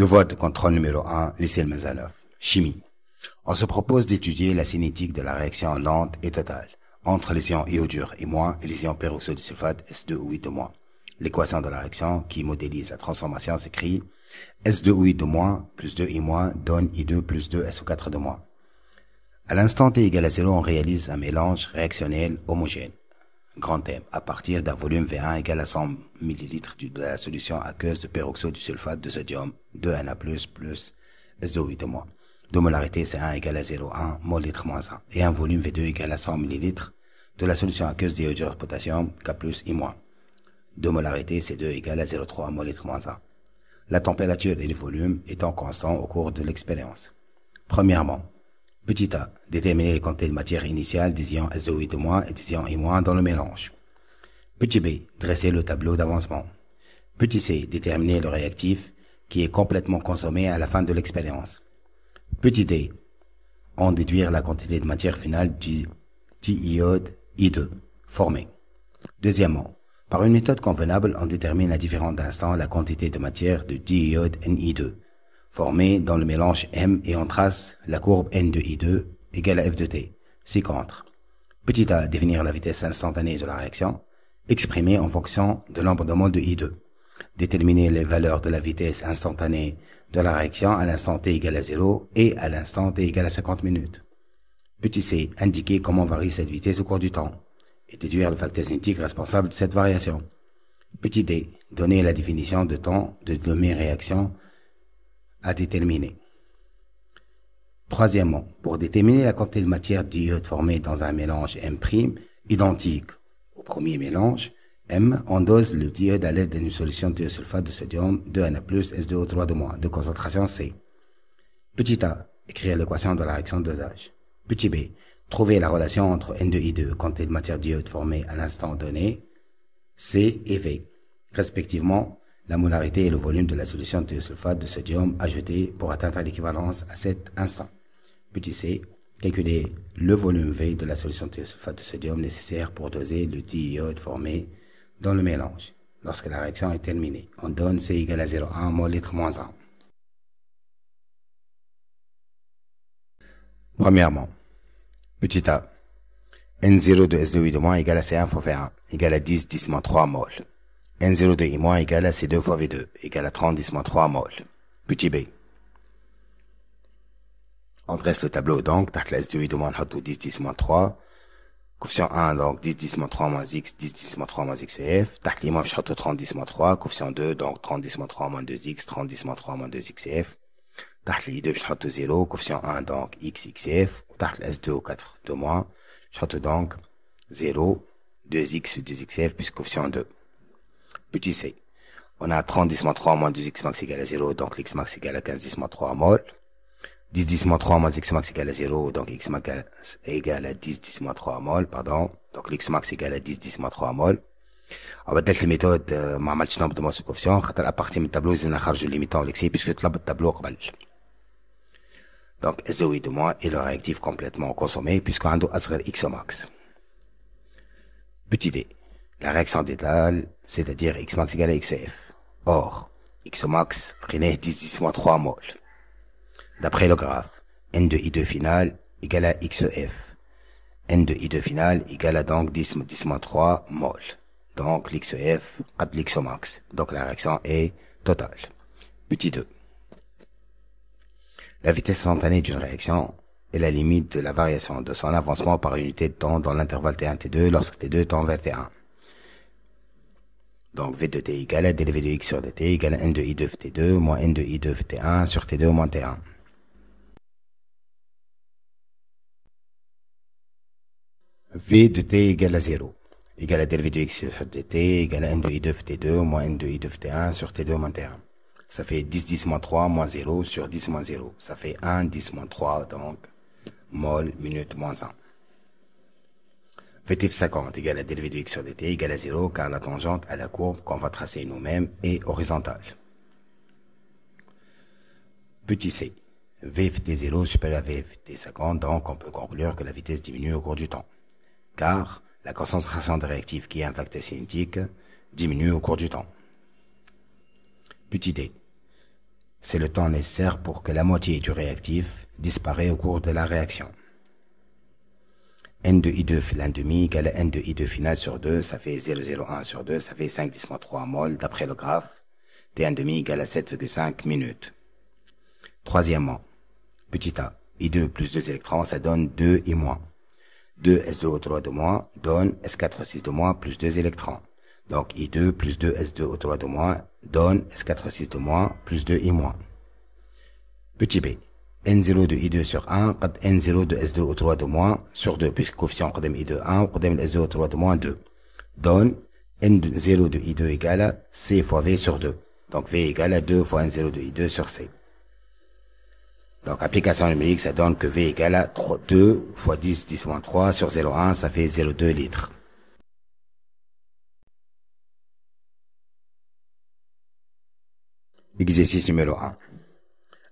Devoir de contrôle numéro 1, lycée Masanov. Chimie. On se propose d'étudier la cinétique de la réaction lente et totale entre les ions iodure I- et les ions peroxysulfate S2O8-. L'équation de la réaction qui modélise la transformation s'écrit S2O8- plus 2I- donne I2 plus 2 SO4-. À l'instant t égale à 0, on réalise un mélange réactionnel homogène. Grand M, à partir d'un volume V1 égal à 100 ml de la solution aqueuse de peroxyde du sulfate de sodium 2Na+, plus SO8-. De molarité C1 égale à 0,1 mol litre moins 1 et un volume V2 égal à 100 ml de la solution aqueuse d'iodure de potassium K plus I-. De molarité C2 égale à 0,3 mol litre moins 1. La température et le volume étant constants au cours de l'expérience. Premièrement, petit a, déterminer les quantités de matière initiale des ions SO8- et des ions I- dans le mélange. Petit b, dresser le tableau d'avancement. Petit c, déterminer le réactif qui est complètement consommé à la fin de l'expérience. Petit d, en déduire la quantité de matière finale du diiode I2 formé. Deuxièmement, par une méthode convenable, on détermine à différents instants la quantité de matière de diiode Ni2 formée dans le mélange M et on trace la courbe N de I2 égale à F de T, ci-contre. Petit a, définir la vitesse instantanée de la réaction, exprimée en fonction de nombre de moles de I2. Déterminer les valeurs de la vitesse instantanée de la réaction à l'instant t égale à 0 et à l'instant t égale à 50 minutes. Petit c, indiquer comment varie cette vitesse au cours du temps et déduire le facteur cinétique responsable de cette variation. Petit d, donner la définition de temps de demi-réaction à déterminer. Troisièmement, pour déterminer la quantité de matière d'iode formée dans un mélange M' identique au premier mélange, M, on dose le diode à l'aide d'une solution de sulfate de sodium 2Na+, S2O3- de concentration C. Petit a, écrire l'équation de la réaction de dosage. Petit b, trouver la relation entre N2I2, quantité de matière d'iode formée à l'instant donné, C et V, respectivement la molarité et le volume de la solution de sulfate de sodium ajoutée pour atteindre l'équivalence à cet instant. Petit c, calculer le volume V de la solution de sulfate de sodium nécessaire pour doser le diiode formé dans le mélange. Lorsque la réaction est terminée, on donne C égale à 0,1 mol litre moins 1. Premièrement, petit a, N0 de S2I- égale à C1 fois V1 égale à 10-10-3 mol. N0 de I- égale à C2 fois V2 égale à 30-3 mol. Petit b. On dresse le tableau donc, تحت ال S2I- نحطو 10-10-3, coefficient 1 donc 10-10-3 moins x, 10-10-3 moins xf, تحت l'IMA باش نحطو 30-3, coefficient 2 donc 30-3 moins 2x, 30-3 moins 2xf, تحت ال I2 باش نحطو 0, coefficient 1 donc x, xf, وتحت ال S2O4 2 moins, باش نحطو donc 0, 2x, 2xf plus coefficient 2. Petit c. On a 30-3 moins 2x max égale à 0, donc x max égale à 15-3 mol. 10-3 moins x max égale à 0, donc x max égale à 10-3 mol, pardon. Donc x max égale à 10-3 mol. بدلت الميثود ما عملتش نومبر دو مول سو كوفيسيون خاطر ابارتي من التابلو لازم نخرجوا ليميتون ليكسي بيسكو طلب التابلو قبل. Donc SO8- est le réactif complètement consommé puisqu'on a أصغر x au max. Petit d. La réaction d'étale, c'est-à-dire x max égale à xf. Or, x au max, prenez 10-3 mol. D'après le graphe, N de I2 final égale à xf. N de I2 final égale à donc 10-3 mol. Donc l'xf قبل l'x au max. Donc la réaction est totale. Petit 2. La vitesse instantanée d'une réaction est la limite de la variation de son avancement par unité de temps dans l'intervalle T1-T2 lorsque T2 tend vers T1. Donc V de T égale à dérivé de x sur dt égale à N de I de T2 moins N de I de T1 sur T2 moins T1. V de T égale à 0 égale à dérivé de x sur dt égale à N de I de T2 moins N de I de T1 sur T2 moins T1. Ça fait 10-10-3 moins 0 sur 10 moins 0. Ça fait 1-10-3 donc mol minute moins 1. Vétif 50 égale à dérivé de x sur dt égale à 0 car la tangente à la courbe qu'on va tracer nous-mêmes est horizontale. Petit c. V T0 supérieur à V T50, donc on peut conclure que la vitesse diminue au cours du temps. Car la concentration de réactif qui est un facteur cinétique diminue au cours du temps. Petit d. C'est le temps nécessaire pour que la moitié du réactif disparaît au cours de la réaction. N de I2 fil 1,5 égale à N de I2 final sur 2, ça fait 0,01 sur 2, ça fait 5,10-3 mol d'après le graphe. T1,5 égale à 7,5 minutes. Troisièmement, petit a, I2 plus 2 électrons, ça donne 2 I-. 2 S2 au droit de moins donne S4 de moins plus 2 électrons. Donc I2 plus 2 S2 au droit de moins donne S4 de moins plus 2 I-. Petit b, N0 de I2 sur 1 قد N0 de S2 au droit de moins sur 2 puisque le coefficient قدام I2 1 وقدام S2 au droit de moins 2 donne N0 de I2 égale à C fois V sur 2. Donc V égale à 2 fois N0 de I2 sur C. Donc, application numérique, ça donne que V égale à 2 fois 10, 10 moins 3 sur 0,1, ça fait 0,2 litres. Exercice numéro 1.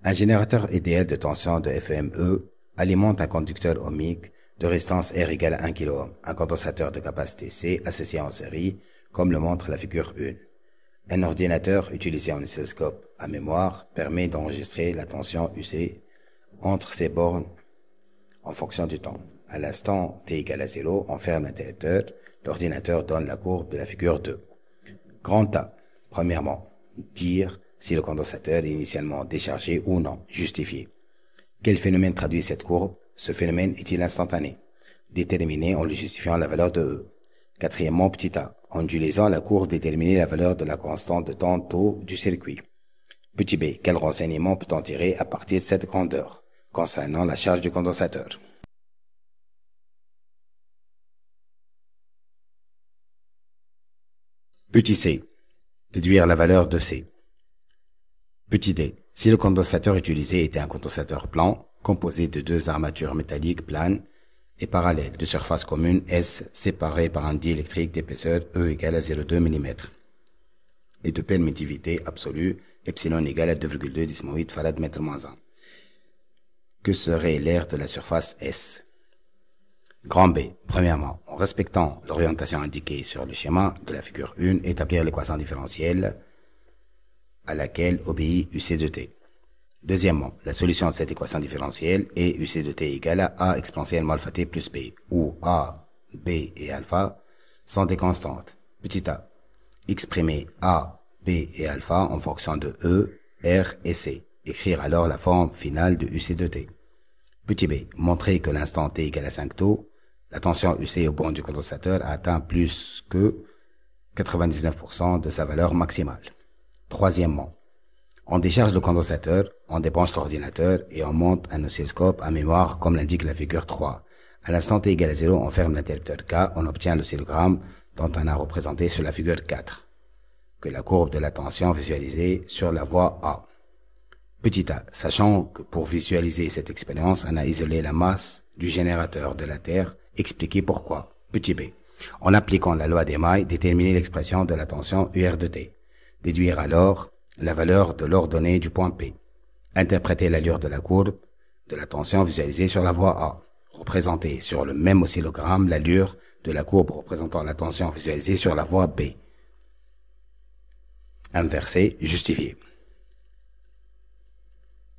Un générateur idéal de tension de FEME alimente un conducteur ohmique de résistance R égale à 1 kΩ, un condensateur de capacité C associé en série, comme le montre la figure 1. Un ordinateur utilisé en oscilloscope à mémoire permet d'enregistrer la tension UC entre ces bornes en fonction du temps. À l'instant t égale à 0, on ferme l'interrupteur, l'ordinateur donne la courbe de la figure 2. Grand A. Premièrement, dire si le condensateur est initialement déchargé ou non, justifié. Quel phénomène traduit cette courbe? Ce phénomène est-il instantané? Déterminer en le justifiant la valeur de E. Quatrièmement, petit a. En utilisant la courbe, déterminer la valeur de la constante de temps taux du circuit. Petit b. Quel renseignement peut-on tirer à partir de cette grandeur concernant la charge du condensateur? Petit c. Déduire la valeur de C. Petit d. Si le condensateur utilisé était un condensateur plan, composé de deux armatures métalliques planes et parallèles de surface commune S séparées par un diélectrique d'épaisseur E égale à 0,2 mm et de permittivité absolue epsilon égale à 2,2 farad mètre moins 1. Que serait l'air de la surface S? Grand B. Premièrement, en respectant l'orientation indiquée sur le schéma de la figure 1, établir l'équation différentielle à laquelle obéit UC de t. Deuxièmement, la solution de cette équation différentielle est UC de t égale à A exponentielle alpha t plus B, où A, B et alpha sont des constantes. Petit a. Exprimer A, B et alpha en fonction de E, R et C. Écrire alors la forme finale de UC de t. Petit b. Montrer que l'instant t égale à 5 taux, la tension UC au bord du condensateur a atteint plus que 99% de sa valeur maximale. Troisièmement, on décharge le condensateur, on débranche l'ordinateur et on monte un oscilloscope à mémoire comme l'indique la figure 3. À l'instant t égale à 0, on ferme l'interrupteur K, on obtient l'oscillogramme dont on a représenté sur la figure 4, que la courbe de la tension visualisée sur la voie A. Petit a, sachant que pour visualiser cette expérience, on a isolé la masse du générateur de la Terre, expliquer pourquoi. Petit b, en appliquant la loi des mailles, déterminer l'expression de la tension UR de T. Déduire alors la valeur de l'ordonnée du point P. Interpréter l'allure de la courbe de la tension visualisée sur la voie A. Représenter sur le même oscillogramme l'allure de la courbe représentant la tension visualisée sur la voie B. Inverser, justifier.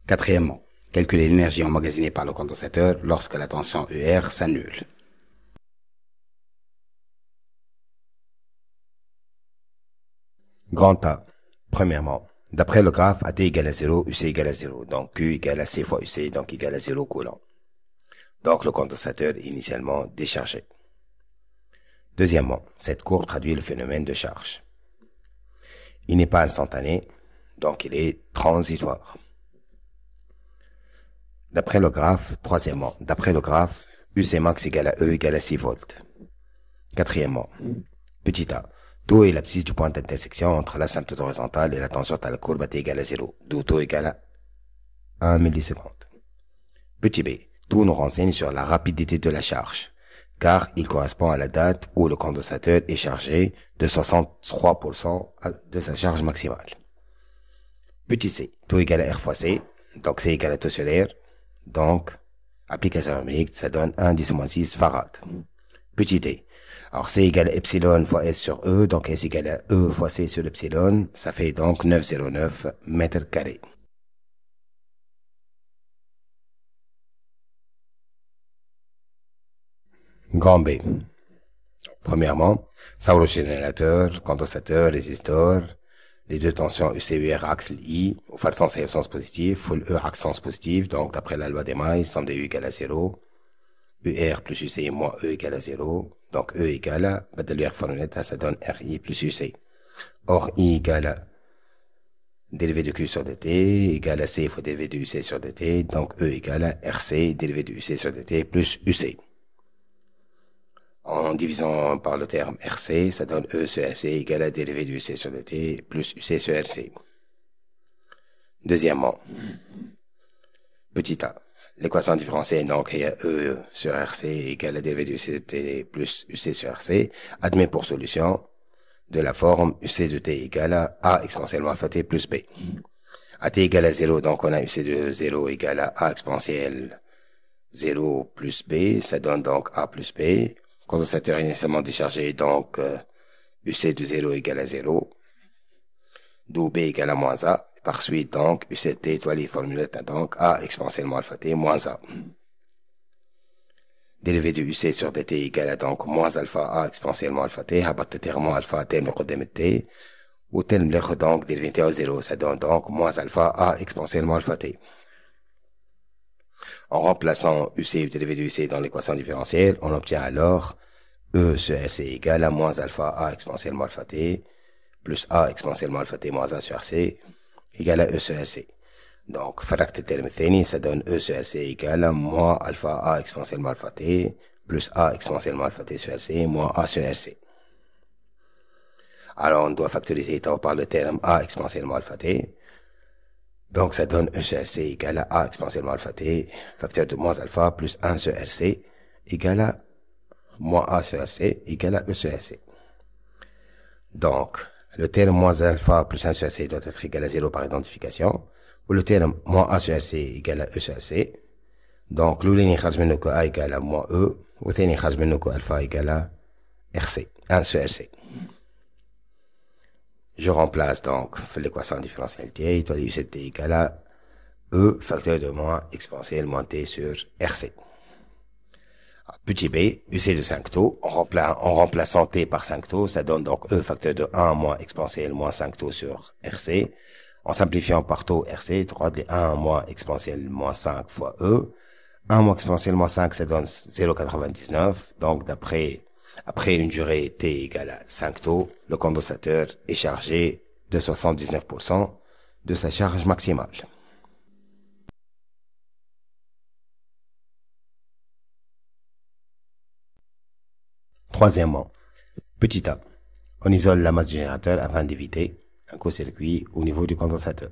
Quatrièmement, calculer l'énergie emmagasinée par le condensateur lorsque la tension UR s'annule. Grand A. Premièrement, d'après le graphe, AT égale à 0, UC égale à 0. Donc Q égale à C fois UC, donc égale à 0 coulomb. Donc le condensateur est initialement déchargé. Deuxièmement, cette courbe traduit le phénomène de charge. Il n'est pas instantané, donc il est transitoire. D'après le graphe, troisièmement, d'après le graphe, UC max égale à E égale à 6 volts. Quatrièmement, petit a, taux est l'abscisse du point d'intersection entre l'asymptote horizontale et la tangente à la courbe AT égale à 0, d'où taux égale à 1 milliseconde. Petit b, taux nous renseigne sur la rapidité de la charge, car il correspond à la date où le condensateur est chargé de 63% de sa charge maximale. Petit c, taux égale à R fois C, donc C égale à taux sur R, donc application numérique, ça donne 1,10-6 farad. Petit t, alors C égale à epsilon fois S sur E, donc S égale à E fois C sur epsilon, ça fait donc 9,09 mètres carrés. Grand B. Premièrement, saurogénérateur, condensateur, résisteur, les deux tensions UC-UR axe I, ou phare sens et sens positif, ou le E axe sens positif, donc d'après la loi des mailles, somme de U égale à 0, UR plus UC moins E égale à 0, donc E égale à, بدل UR formulette, ça donne RI plus UC. Or, I égale à dérivé de Q sur dt, égale à C fois dérivé de UC sur dt, donc E égale à RC, dérivé de UC sur dt, plus UC. En divisant par le terme RC, ça donne E sur RC égale à dérivé de UC sur dt, plus UC sur RC. Deuxièmement, petit a. L'équation différentielle, donc, il y a E sur RC égale à dérivé de UC de t plus UC sur RC, admet pour solution de la forme UC de t égale à A exponentiellement alpha t plus B. A t égale à 0, donc on a UC de 0 égale à A exponentielle 0 plus B, ça donne donc A plus B. Condensateur initialement déchargé, donc UC de 0 égale à 0, d'où B égale à moins A. Par suite, donc, UC de t étoilé formulette, donc A exponentiellement alpha t moins A. Dérivé de UC sur dt égale à donc moins alpha A exponentiellement alpha t, هبط terme alpha terme قدام t, ou terme l'autre donc dérivé à 0, ça donne donc moins alpha A exponentiellement alpha t. En remplaçant UC dérivé de UC dans l'équation différentielle, on obtient alors E sur RC égale à moins alpha A exponentiellement alpha t, plus A exponentiellement alpha t moins A sur RC, égale à E sur RC. Donc, فرقت الترم الثاني, ça donne E sur RC égale à moins alpha A exponentiellement alpha t, plus A exponentiellement alpha t sur RC, moins A sur RC. Alors, on doit factoriser tau par le terme A exponentiellement alpha t. Donc, ça donne E sur RC égale à A exponentiellement alpha t, facteur de moins alpha plus 1 sur RC, égale à moins A sur RC, égale à E sur RC. Donc, le terme moins alpha plus 1 sur RC doit être égal à 0 par identification, ou le terme moins A sur RC égale à E sur RC. Donc, l'oulin يخرج منه que A égale à moins E, والثاني يخرج منه que alpha égale à RC, 1 sur RC. Je remplace donc l'équation différentielle T, étoile UCT égale à E facteur de moins exponentielle moins T sur RC. Petit b, UC de 5 taux, en remplaçant T par 5 taux, ça donne donc E facteur de 1 moins exponentielle moins 5 taux sur RC. En simplifiant par taux RC, 3 de 1 moins exponentielle moins 5 fois E. 1 moins exponentielle moins 5, ça donne 0,99. Donc, après une durée T égale à 5 taux, le condensateur est chargé de 79% de sa charge maximale. Troisièmement, petit a. On isole la masse du générateur afin d'éviter un court-circuit au niveau du condensateur.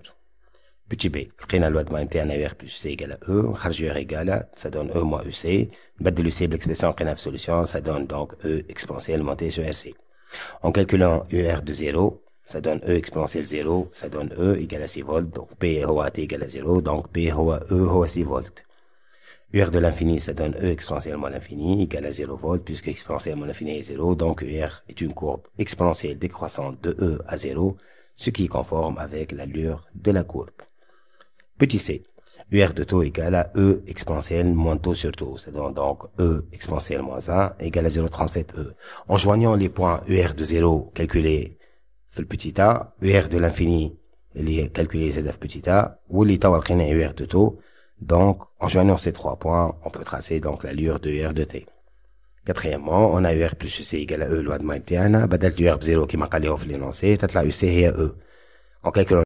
Petit b, لقينا loi de moyenne ان UR plus UC égale à E, خرج UR égale à, ça donne E moins UC, نبدل UC l'expression لقينا في solution, ça donne donc E exponentielle T sur RC. En calculant UR de 0, ça donne E exponentielle 0, ça donne E égale à 6 volts, donc P هو T égale à 0, donc P هو E هو 6 volts. UR de l'infini, ça donne E exponentiellement l'infini, égale à 0 volts, puisque exponentiellement l'infini est 0, donc UR est une courbe exponentielle décroissante de E à 0, ce qui est conforme avec l'allure de la courbe. Petit c, UR de taux égale à E exponentielle moins taux sur taux, ça donne donc E exponentielle moins 1 égale à 0,37 E. En joignant les points UR de 0 calculés le petit a, UR de l'infini calculé ZF petit a, ou les taux alchénés UR de taux. Donc, en joignant ces trois points, on peut tracer donc l'allure de UR de t. Quatrièmement, on a UR plus UC égale à E loi de Moyenne بدلت UR ب 0 كما قال لي هو في l'énoncé, تطلع UC هي E. En calculant